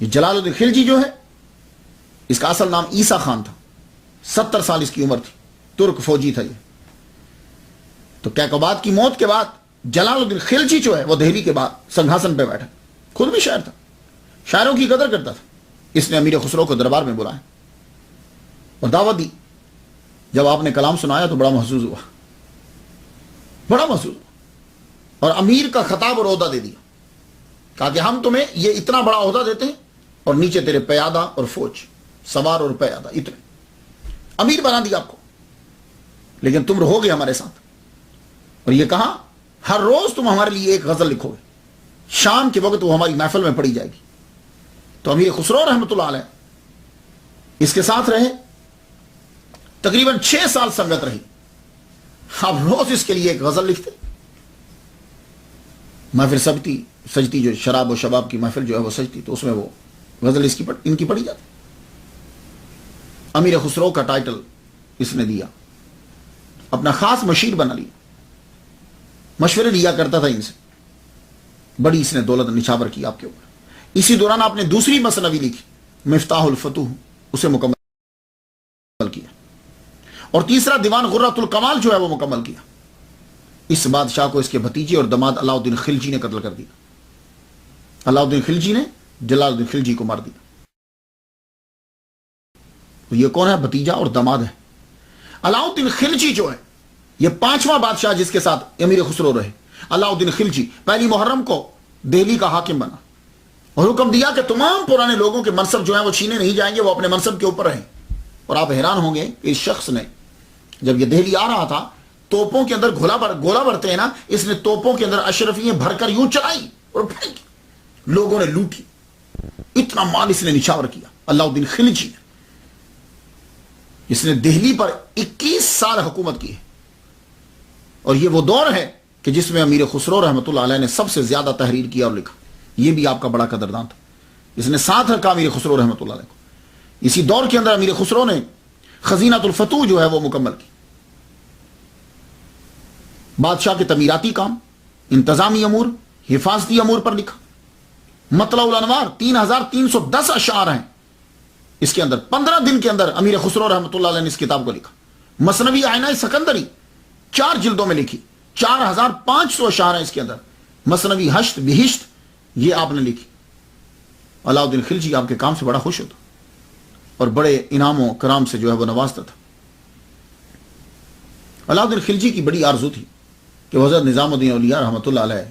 یہ جلال الدین خلجی جو ہے اس کا اصل نام عیسیٰ خان تھا، 70 سال اس کی عمر تھی، ترک فوجی تھا یہ. تو کیقوباد کی موت کے بعد جلال الدین خلجی جو ہے وہ دہلی کے بعد سنگھاسن پہ بیٹھا، خود بھی شاعر تھا، شاعروں کی قدر کرتا تھا. اس نے امیر خسرو کو دربار میں بلایا اور دعوت دی. جب آپ نے کلام سنایا تو بڑا محظوظ ہوا، بڑا محظوظ ہوا، اور امیر کا خطاب اور عہدہ دے دیا. کہا کہ ہم تمہیں یہ اتنا بڑا عہدہ دیتے ہیں اور نیچے تیرے پیادہ اور فوج، سوار اور پیادہ، اتنے امیر بنا دیا آپ کو، لیکن تم رہو گے ہمارے ساتھ. اور یہ کہا ہر روز تم ہمارے لیے ایک غزل لکھو گے، شام کے وقت وہ ہماری محفل میں پڑھی جائے گی. تو امیر خسرو رحمۃ اللہ علیہ اس کے ساتھ رہے، تقریباً 6 سال سنگت رہی. آپ روز اس کے لیے ایک غزل لکھتے. محفل سجتی جو شراب و شباب کی محفل جو ہے وہ سجتی، تو اس میں وہ غزل ان کی پڑھی جاتی. امیر خسرو کا ٹائٹل اس نے دیا، اپنا خاص مشیر بنا لیا، مشورے لیا کرتا تھا ان سے. بڑی اس نے دولت نچھاور کی آپ کے اوپر. اسی دوران آپ نے دوسری مثنوی لکھی مفتاح الفتوح، اسے مکمل کیا، اور تیسرا دیوان غرۃ الکمال جو ہے وہ مکمل کیا. اس بادشاہ کو اس کے بھتیجے اور دماد علاء الدین خلجی نے قتل کر دیا. علاء الدین خلجی نے جلال الدین خلجی کو مار دیا. یہ کون ہے؟ بھتیجا اور دماد ہے. علاء الدین خلجی جو ہے یہ 5واں بادشاہ جس کے ساتھ امیر خسرو رہے. علاء الدین خلجی پہلی محرم کو دہلی کا حاکم بنا اور حکم دیا کہ تمام پرانے لوگوں کے منصب جو ہیں وہ چھینے نہیں جائیں گے، وہ اپنے منصب کے اوپر رہیں. اور آپ حیران ہوں گے اس شخص نے جب یہ دہلی آ رہا تھا، توپوں کے اندر گولا بھرتے ہیں نا، اس نے توپوں کے اندر اشرفیاں بھر کر یوں چلائی اور پھینکی، لوگوں نے لوٹی. اتنا مال اس نے نچھاور کیا علاء الدین خلجی نے. اس نے دہلی پر 21 سال حکومت کی ہے. اور یہ وہ دور ہے کہ جس میں امیر خسرو رحمۃ اللہ علیہ نے سب سے زیادہ تحریر کیا اور لکھا. یہ بھی آپ کا بڑا قدردان تھا. اس نے ساتھ رکھا امیر خسرو رحمۃ اللہ علیہ کو. اسی دور کے اندر امیر خسرو نے خزینۃ الفتوح جو ہے وہ مکمل کی. بادشاہ کے تعمیراتی کام، انتظامی امور، حفاظتی امور پر لکھا. مطلع الانوار 3310 اشعار ہیں اس کے اندر. 15 دن کے اندر امیر خسرو رحمۃ اللہ علیہ نے اس کتاب کو لکھا. مثنوی آئینہ سکندری 4 جلدوں میں لکھی، 4500 اشعار ہیں اس کے اندر. مثنوی ہشت بہشت یہ آپ نے لکھی. علاء الدین خلجی آپ کے کام سے بڑا خوش ہوتا اور بڑے انعام و کرام سے جو ہے وہ نوازتا تھا. علاء الدین خلجی کی بڑی آرزو تھی کہ وہ حضرت نظام الدین اولیاء رحمۃ اللہ علیہ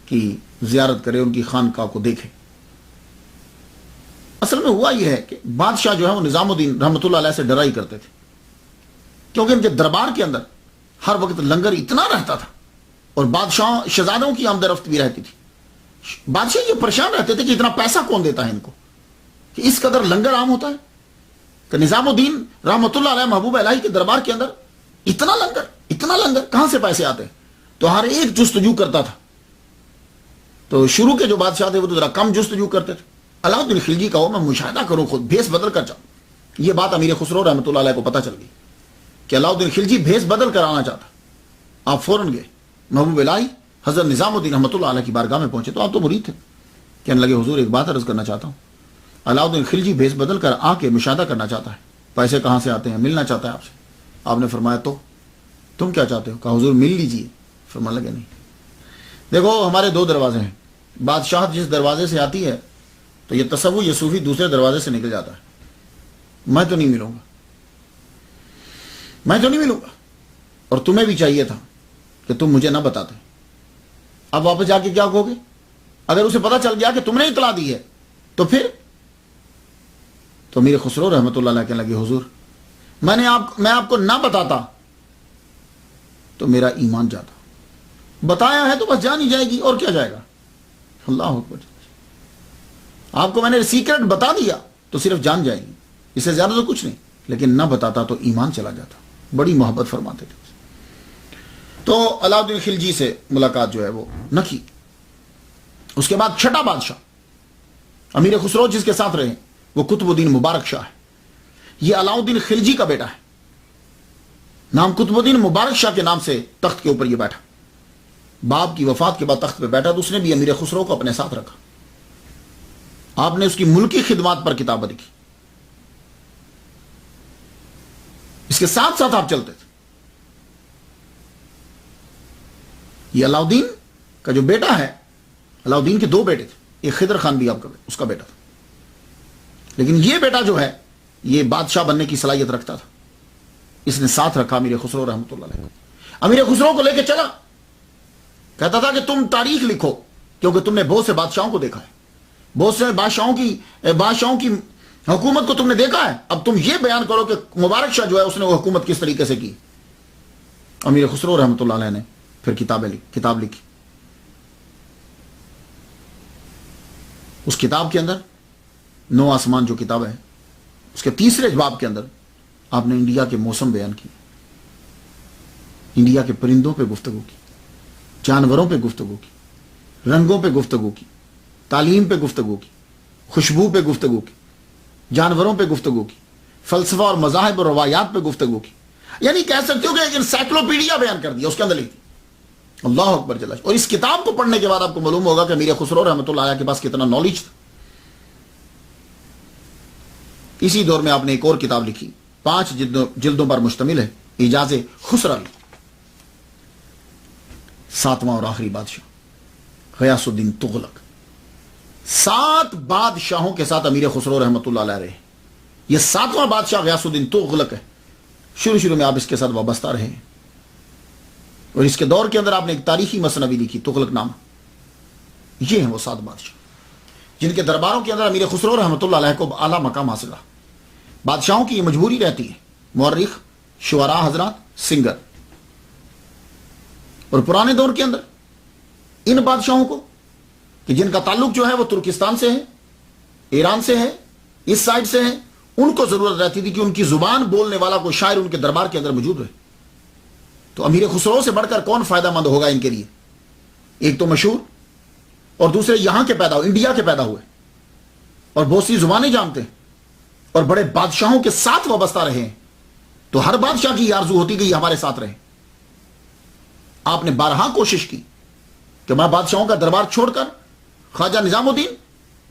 کی زیارت کرے، ان کی خانقاہ کو دیکھے. اصل میں ہوا یہ ہے کہ بادشاہ جو ہے وہ نظام الدین رحمۃ اللہ علیہ سے ڈرائی کرتے تھے، کیونکہ ان کے دربار کے اندر ہر وقت لنگر اتنا رہتا تھا اور بادشاہ شہزادوں کی آمد رفت بھی رہتی تھی. بادشاہ یہ پریشان رہتے تھے کہ اتنا پیسہ کون دیتا ہے ان کو کہ اس قدر لنگر عام ہوتا ہے. کہ نظام الدین رحمۃ اللہ علیہ محبوب الہی کے دربار کے اندر اتنا لنگر کہاں سے پیسے آتے ہیں؟ تو ہر ایک جستجو کرتا تھا. تو شروع کے جو بادشاہ تھے وہ تو ذرا کم جستجو کرتے تھے. علاء الدین خلجی کا ہو میں مشاہدہ کروں، خود بھیس بدل کر جاؤں. یہ بات امیر خسرو رحمۃ اللہ علیہ کو پتہ چل گئی کہ علاء الدین خلجی بھیس بدل کر آنا چاہتا. آپ فوراً گئے محبوب الہی حضرت نظام الدین رحمۃ اللہ علیہ کی بارگاہ میں پہنچے. تو آپ تو مرید تھے، کہنے لگے حضور ایک بات عرض کرنا چاہتا ہوں. علاء الدین خلجی بھیس بدل کر آ کے مشاہدہ کرنا چاہتا ہے، پیسے کہاں سے آتے ہیں، ملنا چاہتا ہے آپ سے. آپ نے فرمایا تو تم کیا چاہتے ہو؟ کہا حضور مل لیجیے. فرمانے لگے نہیں، دیکھو ہمارے 2 دروازے ہیں، بادشاہ جس دروازے سے آتی ہے تو یہ تصوف یہ صوفی دوسرے دروازے سے نکل جاتا ہے. میں تو نہیں ملوں گا اور تمہیں بھی چاہیے تھا کہ تم مجھے نہ بتاتے. اب واپس جا کے کیا کہو گے؟ اگر اسے پتا چل گیا کہ تم نے اطلاع دی ہے تو پھر تو امیر خسرو رحمۃ اللہ علیہ کہنے لگے حضور میں آپ کو نہ بتاتا تو میرا ایمان جاتا، بتایا ہے تو بس جان ہی جائے گی اور کیا جائے گا. اللہ اکبر. آپ کو میں نے سیکرٹ بتا دیا تو صرف جان جائے گی، اس سے زیادہ تو کچھ نہیں، لیکن نہ بتاتا تو ایمان چلا جاتا. بڑی محبت فرماتے تھے. تو علاء الدین خلجی سے ملاقات جو ہے وہ نہ کی. اس کے بعد 6واں بادشاہ امیر خسرو جس کے ساتھ رہے وہ قطب الدین مبارک شاہ ہے. یہ علاء الدین خلجی کا بیٹا ہے. نام قطب الدین مبارک شاہ کے نام سے تخت کے اوپر یہ بیٹھا. باپ کی وفات کے بعد تخت پہ بیٹھا تو اس نے بھی امیر خسرو کو اپنے ساتھ رکھا. آپ نے اس کی ملکی خدمات پر کتابیں لکھی، اس کے ساتھ ساتھ آپ چلتے تھے۔ یہ علاؤدین کا جو بیٹا ہے، علاؤدین کے 2 بیٹے تھے، ایک خضر خان بھی آپ کا اس کا بیٹا تھا، لیکن یہ بیٹا جو ہے یہ بادشاہ بننے کی صلاحیت رکھتا تھا، اس نے ساتھ رکھا امیر خسرو رحمۃ اللہ علیہ۔ امیر خسرو کو لے کے چلا، کہتا تھا کہ تم تاریخ لکھو، کیونکہ تم نے بہت سے بادشاہوں کو دیکھا ہے، بہت سے بادشاہوں کی حکومت کو تم نے دیکھا ہے، اب تم یہ بیان کرو کہ مبارک شاہ جو ہے اس نے وہ حکومت کس طریقے سے کی۔ امیر خسرو رحمۃ اللہ علیہ نے پھر کتاب لکھی۔ اس کتاب کے اندر 9 آسمان جو کتاب ہے، اس کے 3 باب کے اندر آپ نے انڈیا کے موسم بیان کی، انڈیا کے پرندوں پہ گفتگو کی، جانوروں پہ گفتگو کی، رنگوں پہ گفتگو کی، تعلیم پہ گفتگو کی، خوشبو پہ گفتگو کی، جانوروں پہ گفتگو کی، فلسفہ اور مذاہب اور روایات پہ گفتگو کی، یعنی کہہ سکتے ہو کہ ایک انسائکلوپیڈیا بیان کر دیا اس کے اندر لکھی۔ اللہ اکبر جل۔ اور اس کتاب کو پڑھنے کے بعد آپ کو معلوم ہوگا کہ امیر خسرو رحمۃ اللہ علیہ کے پاس کتنا نالج تھا۔ اسی دور میں آپ نے ایک اور کتاب لکھی، 5 جلدوں پر مشتمل ہے، اعجاز خسروی، 7واں اور آخری بادشاہ غیاث الدین تغلق۔ 7 بادشاہوں کے ساتھ امیر خسرو رحمۃ اللہ علیہ رہے۔ یہ 7واں بادشاہ غیاث الدین تغلق ہے۔ شروع میں آپ اس کے ساتھ وابستہ رہے ہیں، اور اس کے دور کے اندر آپ نے ایک تاریخی مثنوی لکھی، تغلق نامہ۔ یہ ہیں وہ 7 بادشاہ جن کے درباروں کے اندر امیر خسرو رحمۃ اللہ علیہ کو اعلیٰ مقام حاصل رہا۔ بادشاہوں کی یہ مجبوری رہتی ہے، مورخ، شعراء حضرات، سنگر، اور پرانے دور کے اندر ان بادشاہوں کو کہ جن کا تعلق جو ہے وہ ترکستان سے ہے، ایران سے ہے، اس سائڈ سے ہے، ان کو ضرورت رہتی تھی کہ ان کی زبان بولنے والا کوئی شاعر ان کے دربار کے اندر موجود رہے۔ تو امیر خسرو سے بڑھ کر کون فائدہ مند ہوگا ان کے لیے؟ ایک تو مشہور، اور دوسرے یہاں کے پیدا ہوئے، انڈیا کے پیدا ہوئے، اور بہت سی زبانیں جانتے ہیں، اور بڑے بادشاہوں کے ساتھ وابستہ رہے ہیں۔ تو ہر بادشاہ کی یہ آرزو ہوتی کہ یہ ہمارے ساتھ رہے۔ آپ نے بارہا کوشش کی کہ میں بادشاہوں کا دربار چھوڑ کر خواجہ نظام الدین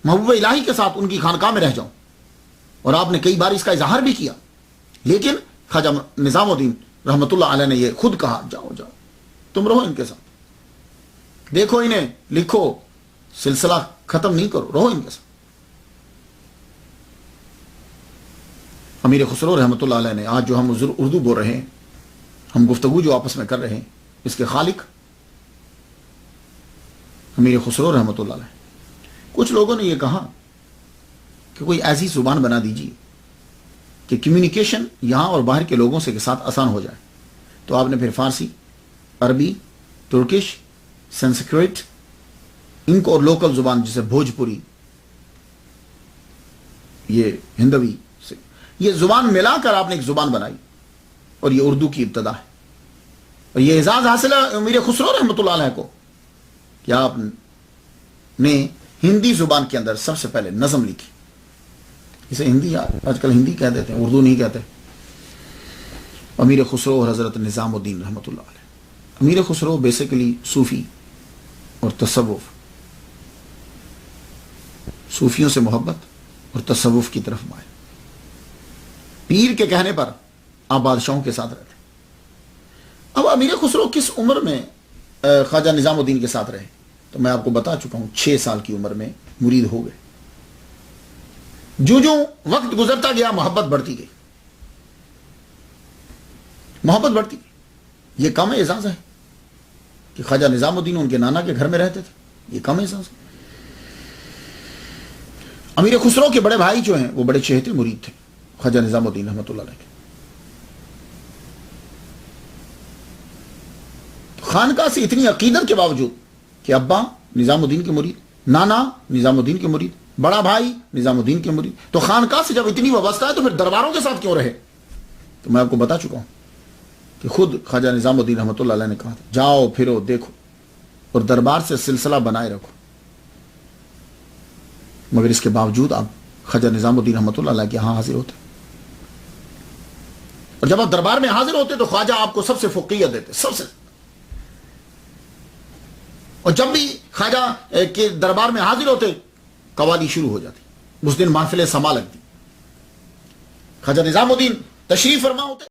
محبوب الہی کے ساتھ ان کی خانقاہ میں رہ جاؤں، اور آپ نے کئی بار اس کا اظہار بھی کیا، لیکن خواجہ نظام الدین رحمۃ اللہ علیہ نے یہ خود کہا، جاؤ تم رہو ان کے ساتھ، دیکھو انہیں، لکھو، سلسلہ ختم نہیں کرو، رہو ان کے ساتھ۔ امیر خسرو رحمۃ اللہ علیہ نے، آج جو ہم اردو بول رہے ہیں، ہم گفتگو جو آپس میں کر رہے ہیں، اس کے خالق امیر خسرو رحمۃ اللہ علیہ۔ کچھ لوگوں نے یہ کہا کہ کوئی ایسی زبان بنا دیجیے کہ کمیونیکیشن یہاں اور باہر کے لوگوں سے کے ساتھ آسان ہو جائے۔ تو آپ نے پھر فارسی، عربی، ترکش، سنسکرت، ان کو، اور لوکل زبان جیسے بھوجپوری، یہ ہندوی سے، یہ زبان ملا کر آپ نے ایک زبان بنائی، اور یہ اردو کی ابتدا ہے۔ اور یہ اعزاز حاصل ہے امیر خسرو رحمۃ اللہ علیہ کو کہ آپ نے ہندی زبان کے اندر سب سے پہلے نظم لکھی۔ اسے ہندی، آج کل ہندی کہہ دیتے ہیں، اردو نہیں کہتے۔ امیر خسرو اور حضرت نظام الدین رحمۃ اللہ علیہ۔ امیر خسرو بیسیکلی صوفی اور تصوف، صوفیوں سے محبت اور تصوف کی طرف مائل۔ پیر کے کہنے پر آپ بادشاہوں کے ساتھ رہتے۔ اب امیر خسرو کس عمر میں خواجہ نظام الدین کے ساتھ رہے؟ تو میں آپ کو بتا چکا ہوں، 6 سال کی عمر میں مرید ہو گئے۔ جو وقت گزرتا گیا محبت بڑھتی گئی، محبت بڑھتی گئی۔ یہ کم اعزاز ہے کہ خواجہ نظام الدین ان کے نانا کے گھر میں رہتے تھے، یہ کم اعزاز ہے۔ امیر خسرو کے بڑے بھائی جو ہیں وہ بڑے چہتے مرید تھے خواجہ نظام الدین رحمۃ اللہ علیہ کے۔ خانقاہ سے اتنی عقیدت کے باوجود کہ ابا نظام الدین کے مرید، نانا نظام الدین کے مرید، بڑا بھائی نظام الدین کے مرید، تو خانقاہ سے جب اتنی وابستہ ہے تو پھر درباروں کے ساتھ کیوں رہے؟ تو میں آپ کو بتا چکا ہوں کہ خود خواجہ نظام الدین رحمۃ اللہ علیہ نے کہا تھا، جاؤ پھرو دیکھو اور دربار سے سلسلہ بنائے رکھو۔ مگر اس کے باوجود آپ خواجہ نظام الدین رحمۃ اللہ علیہ کے ہاں حاضر ہوتے، اور جب آپ دربار میں حاضر ہوتے تو خواجہ آپ کو سب سے فوقیت دیتے، سب سے۔ اور جب بھی خواجہ کے دربار میں حاضر ہوتے قوالی شروع ہو جاتی. اس دن محفل سما لگتی. خواجہ نظام الدین تشریف فرما ہوتے.